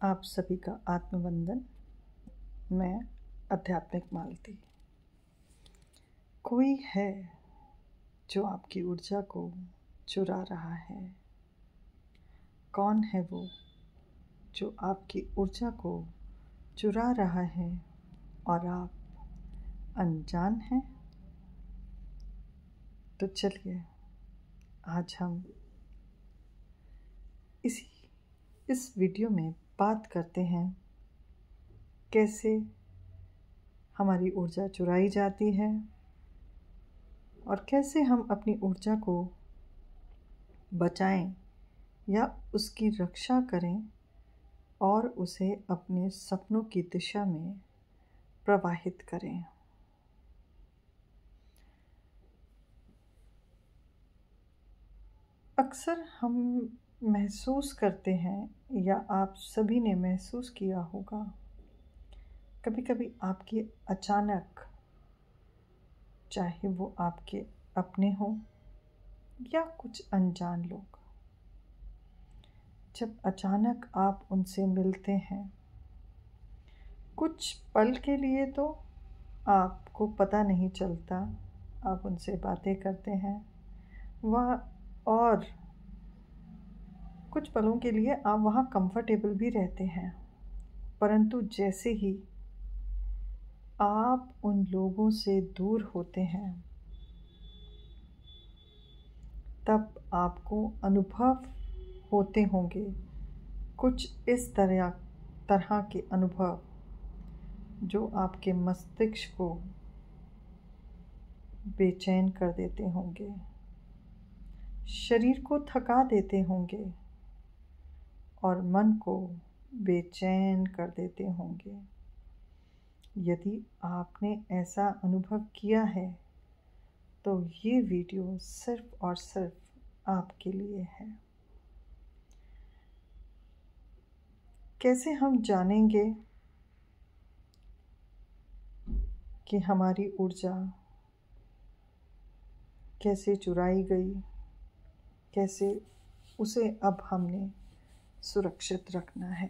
आप सभी का आत्मवंदन। मैं आध्यात्मिक मालती। कोई है जो आपकी ऊर्जा को चुरा रहा है। कौन है वो जो आपकी ऊर्जा को चुरा रहा है और आप अनजान हैं? तो चलिए आज हम इस वीडियो में बात करते हैं कैसे हमारी ऊर्जा चुराई जाती है और कैसे हम अपनी ऊर्जा को बचाएं या उसकी रक्षा करें और उसे अपने सपनों की दिशा में प्रवाहित करें। अक्सर हम महसूस करते हैं या आप सभी ने महसूस किया होगा, कभी कभी आपकी अचानक, चाहे वो आपके अपने हों या कुछ अनजान लोग, जब अचानक आप उनसे मिलते हैं, कुछ पल के लिए तो आपको पता नहीं चलता, आप उनसे बातें करते हैं वह, और कुछ पलों के लिए आप वहाँ कंफर्टेबल भी रहते हैं। परंतु जैसे ही आप उन लोगों से दूर होते हैं, तब आपको अनुभव होते होंगे कुछ इस तरह के अनुभव जो आपके मस्तिष्क को बेचैन कर देते होंगे, शरीर को थका देते होंगे और मन को बेचैन कर देते होंगे। यदि आपने ऐसा अनुभव किया है तो ये वीडियो सिर्फ और सिर्फ आपके लिए है। कैसे हम जानेंगे कि हमारी ऊर्जा कैसे चुराई गई, कैसे उसे अब हमने सुरक्षित रखना है?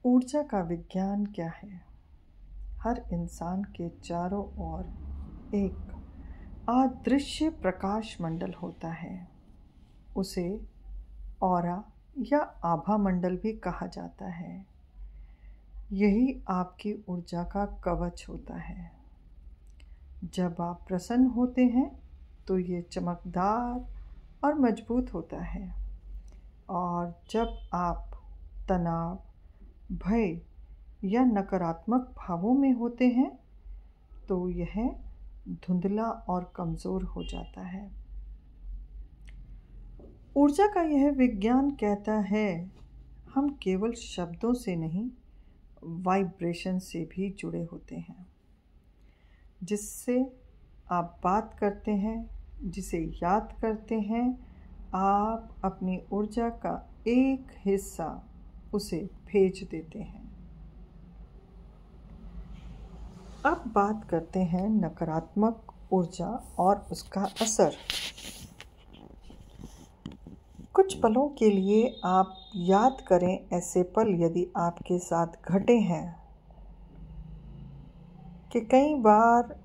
ऊर्जा का विज्ञान क्या है? हर इंसान के चारों ओर एक अदृश्य प्रकाश मंडल होता है। उसे ऑरा या आभा मंडल भी कहा जाता है। यही आपकी ऊर्जा का कवच होता है। जब आप प्रसन्न होते हैं तो ये चमकदार और मजबूत होता है, और जब आप तनाव, भय या नकारात्मक भावों में होते हैं तो यह धुंधला और कमज़ोर हो जाता है। ऊर्जा का यह विज्ञान कहता है हम केवल शब्दों से नहीं, वाइब्रेशन से भी जुड़े होते हैं। जिससे आप बात करते हैं, जिसे याद करते हैं, आप अपनी ऊर्जा का एक हिस्सा उसे भेज देते हैं। अब बात करते हैं नकारात्मक ऊर्जा और उसका असर। कुछ पलों के लिए आप याद करें ऐसे पल यदि आपके साथ घटे हैं कि कई बार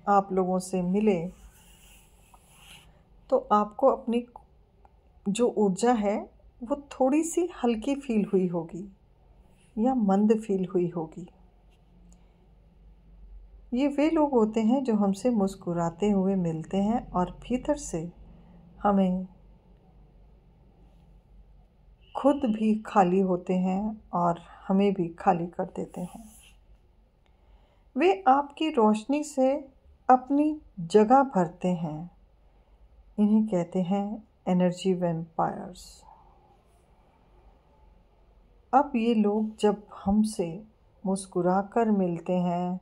आप लोगों से मिले तो आपको अपनी जो ऊर्जा है वो थोड़ी सी हल्की फील हुई होगी या मंद फील हुई होगी। ये वे लोग होते हैं जो हमसे मुस्कुराते हुए मिलते हैं और भीतर से हमें खुद भी खाली होते हैं और हमें भी खाली कर देते हैं। वे आपकी रोशनी से अपनी जगह भरते हैं। इन्हें कहते हैं एनर्जी वैम्पायर्स। अब ये लोग जब हमसे मुस्कुराकर मिलते हैं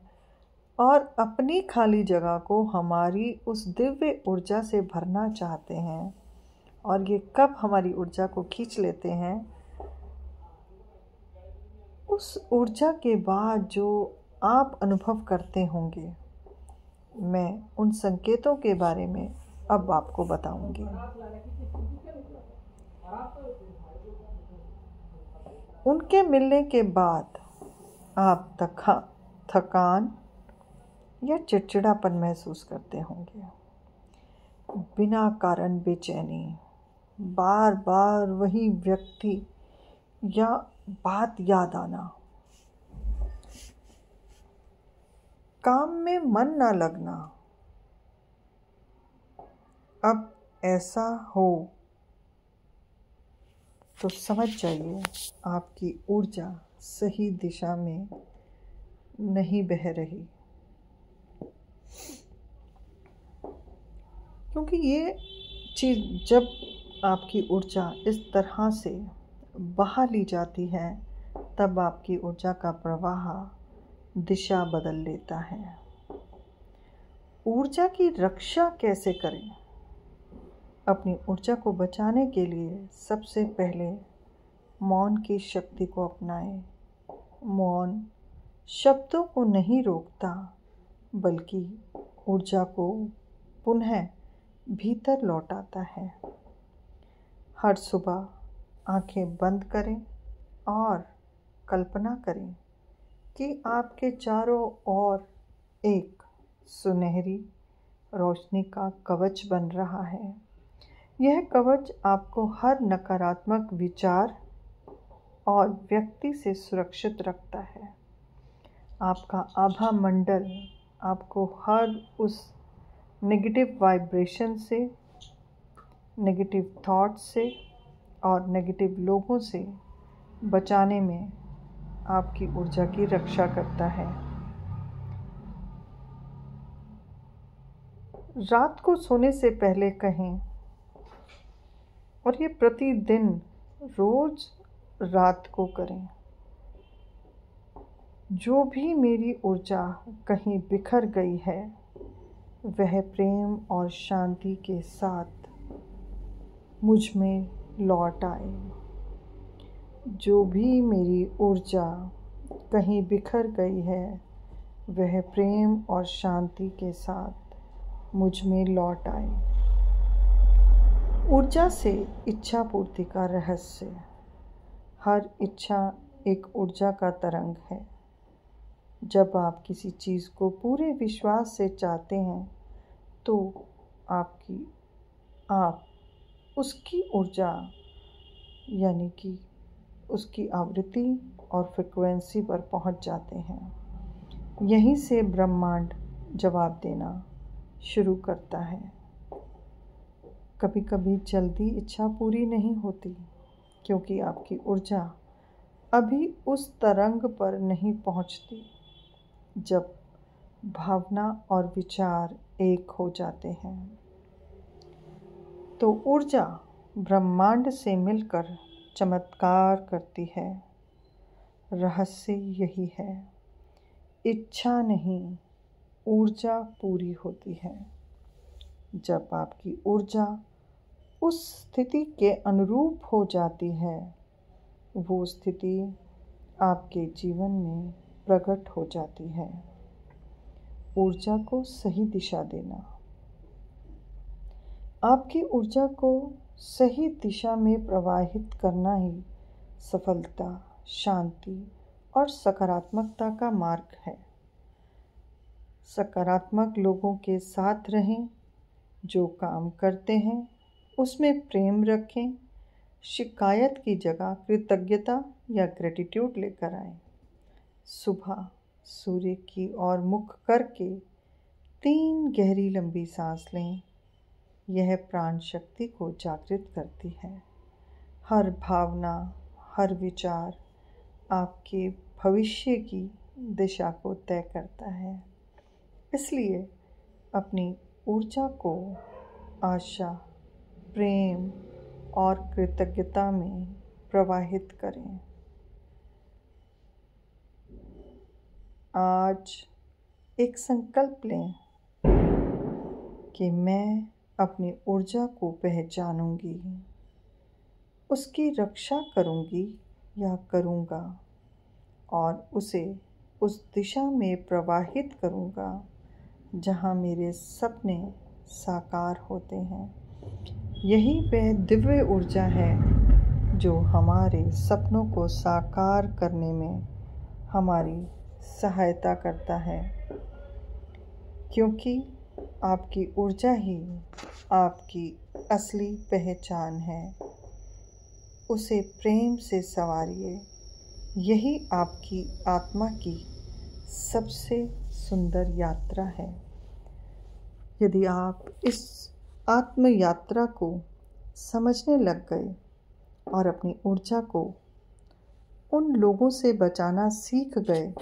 और अपनी खाली जगह को हमारी उस दिव्य ऊर्जा से भरना चाहते हैं, और ये कब हमारी ऊर्जा को खींच लेते हैं, उस ऊर्जा के बाद जो आप अनुभव करते होंगे, मैं उन संकेतों के बारे में अब आपको बताऊंगी। उनके मिलने के बाद आप थकान या चिड़चिड़ापन महसूस करते होंगे, बिना कारण बेचैनी, बार बार वही व्यक्ति या बात याद आना, काम में मन ना लगना। अब ऐसा हो तो समझ जाइए आपकी ऊर्जा सही दिशा में नहीं बह रही, क्योंकि ये चीज़ जब आपकी ऊर्जा इस तरह से बहा ली जाती है तब आपकी ऊर्जा का प्रवाह दिशा बदल लेता है। ऊर्जा की रक्षा कैसे करें? अपनी ऊर्जा को बचाने के लिए सबसे पहले मौन की शक्ति को अपनाएं। मौन शब्दों को नहीं रोकता, बल्कि ऊर्जा को पुनः भीतर लौटाता है। हर सुबह आंखें बंद करें और कल्पना करें कि आपके चारों ओर एक सुनहरी रोशनी का कवच बन रहा है। यह कवच आपको हर नकारात्मक विचार और व्यक्ति से सुरक्षित रखता है। आपका आभा मंडल आपको हर उस नेगेटिव वाइब्रेशन से, नेगेटिव थॉट्स से और नेगेटिव लोगों से बचाने में आपकी ऊर्जा की रक्षा करता है। रात को सोने से पहले कहें, और ये प्रतिदिन रोज रात को करें, जो भी मेरी ऊर्जा कहीं बिखर गई है वह प्रेम और शांति के साथ मुझ में लौट आए। जो भी मेरी ऊर्जा कहीं बिखर गई है वह प्रेम और शांति के साथ मुझ में लौट आए। ऊर्जा से इच्छा पूर्ति का रहस्य। हर इच्छा एक ऊर्जा का तरंग है। जब आप किसी चीज़ को पूरे विश्वास से चाहते हैं तो आप उसकी ऊर्जा यानी कि उसकी आवृत्ति और फ्रिक्वेंसी पर पहुंच जाते हैं। यहीं से ब्रह्मांड जवाब देना शुरू करता है। कभी कभी जल्दी इच्छा पूरी नहीं होती, क्योंकि आपकी ऊर्जा अभी उस तरंग पर नहीं पहुंचती। जब भावना और विचार एक हो जाते हैं तो ऊर्जा ब्रह्मांड से मिलकर चमत्कार करती है। रहस्य यही है, इच्छा नहीं, ऊर्जा पूरी होती है। जब आपकी ऊर्जा उस स्थिति के अनुरूप हो जाती है, वो स्थिति आपके जीवन में प्रकट हो जाती है। ऊर्जा को सही दिशा देना। आपकी ऊर्जा को सही दिशा में प्रवाहित करना ही सफलता, शांति और सकारात्मकता का मार्ग है। सकारात्मक लोगों के साथ रहें, जो काम करते हैं उसमें प्रेम रखें। शिकायत की जगह कृतज्ञता या ग्रेटिट्यूड लेकर आएं। सुबह सूर्य की ओर मुख करके 3 गहरी लंबी सांस लें। यह प्राण शक्ति को जागृत करती है। हर भावना, हर विचार आपके भविष्य की दिशा को तय करता है। इसलिए अपनी ऊर्जा को आशा, प्रेम और कृतज्ञता में प्रवाहित करें। आज एक संकल्प लें कि मैं अपनी ऊर्जा को पहचानूंगी, उसकी रक्षा करूंगी या करूंगा और उसे उस दिशा में प्रवाहित करूंगा जहां मेरे सपने साकार होते हैं। यही वह दिव्य ऊर्जा है जो हमारे सपनों को साकार करने में हमारी सहायता करता है, क्योंकि आपकी ऊर्जा ही आपकी असली पहचान है। उसे प्रेम से संवारिए। यही आपकी आत्मा की सबसे सुंदर यात्रा है। यदि आप इस आत्म यात्रा को समझने लग गए और अपनी ऊर्जा को उन लोगों से बचाना सीख गए,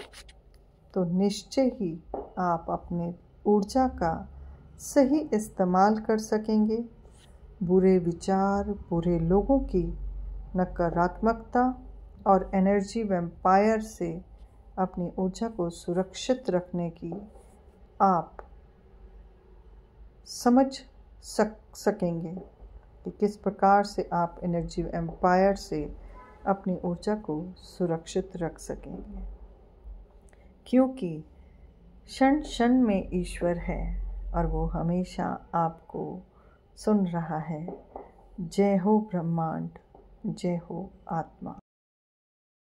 तो निश्चय ही आप अपने ऊर्जा का सही इस्तेमाल कर सकेंगे। बुरे विचार, बुरे लोगों की नकारात्मकता और एनर्जी वैम्पायर से अपनी ऊर्जा को सुरक्षित रखने की आप समझ सकेंगे कि किस प्रकार से आप एनर्जी वैम्पायर से अपनी ऊर्जा को सुरक्षित रख सकेंगे, क्योंकि क्षण क्षण में ईश्वर है और वो हमेशा आपको सुन रहा है। जय हो ब्रह्मांड, जय हो आत्मा।